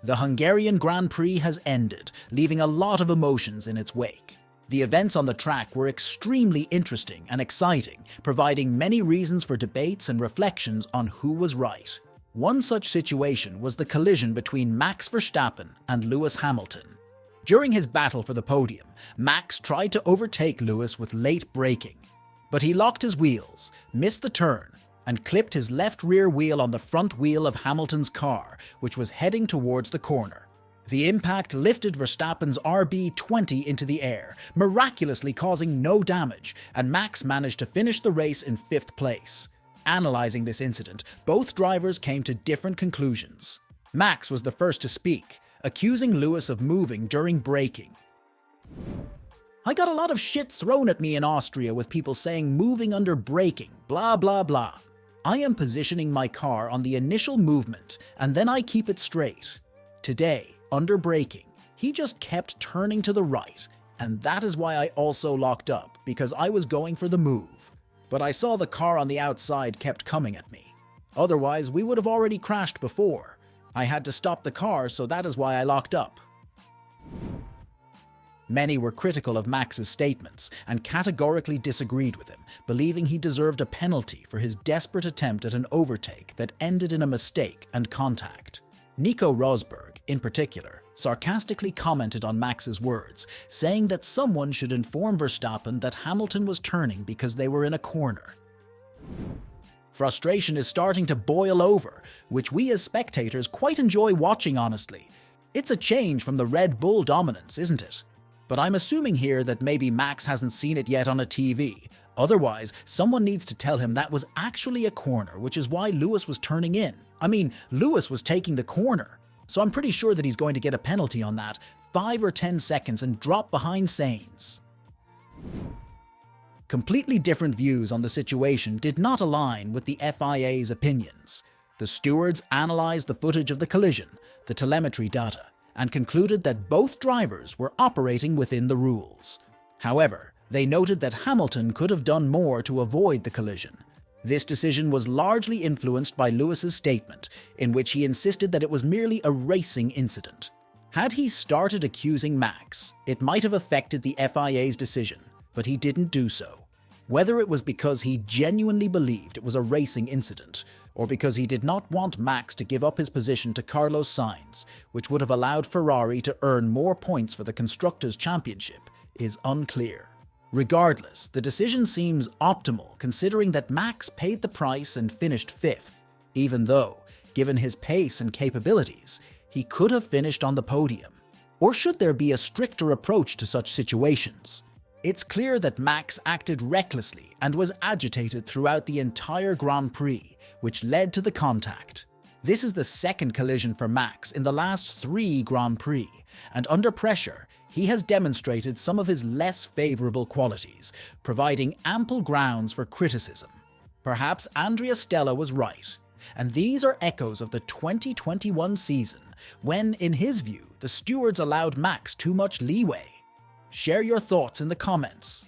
The Hungarian Grand Prix has ended, leaving a lot of emotions in its wake. The events on the track were extremely interesting and exciting, providing many reasons for debates and reflections on who was right. One such situation was the collision between Max Verstappen and Lewis Hamilton. During his battle for the podium, Max tried to overtake Lewis with late braking, but he locked his wheels, missed the turn, and clipped his left rear wheel on the front wheel of Hamilton's car, which was heading towards the corner. The impact lifted Verstappen's RB20 into the air, miraculously causing no damage, and Max managed to finish the race in 5th place. Analyzing this incident, both drivers came to different conclusions. Max was the first to speak, accusing Lewis of moving during braking. "I got a lot of shit thrown at me in Austria with people saying moving under braking, blah blah blah. I am positioning my car on the initial movement and then I keep it straight. Today, under braking, he just kept turning to the right, and that is why I also locked up, because I was going for the move. But I saw the car on the outside kept coming at me. Otherwise, we would have already crashed before. I had to stop the car, so that is why I locked up." Many were critical of Max's statements and categorically disagreed with him, believing he deserved a penalty for his desperate attempt at an overtake that ended in a mistake and contact. Nico Rosberg, in particular, sarcastically commented on Max's words, saying that someone should inform Verstappen that Hamilton was turning because they were in a corner. Frustration is starting to boil over, which we as spectators quite enjoy watching, honestly. It's a change from the Red Bull dominance, isn't it? But I'm assuming here that maybe Max hasn't seen it yet on a TV. Otherwise, someone needs to tell him that was actually a corner, which is why Lewis was turning in. I mean, Lewis was taking the corner. So I'm pretty sure that he's going to get a penalty on that, 5 or 10 seconds, and drop behind Sainz. Completely different views on the situation did not align with the FIA's opinions. The stewards analyzed the footage of the collision, the telemetry data, and concluded that both drivers were operating within the rules. However, they noted that Hamilton could have done more to avoid the collision. This decision was largely influenced by Lewis's statement, in which he insisted that it was merely a racing incident. Had he started accusing Max, it might have affected the FIA's decision, but he didn't do so. Whether it was because he genuinely believed it was a racing incident, or because he did not want Max to give up his position to Carlos Sainz, which would have allowed Ferrari to earn more points for the Constructors' Championship, is unclear. Regardless, the decision seems optimal considering that Max paid the price and finished 5th, even though, given his pace and capabilities, he could have finished on the podium. Or should there be a stricter approach to such situations? It's clear that Max acted recklessly and was agitated throughout the entire Grand Prix, which led to the contact. This is the second collision for Max in the last 3 Grand Prix, and under pressure, he has demonstrated some of his less favorable qualities, providing ample grounds for criticism. Perhaps Andrea Stella was right, and these are echoes of the 2021 season, when, in his view, the stewards allowed Max too much leeway. Share your thoughts in the comments.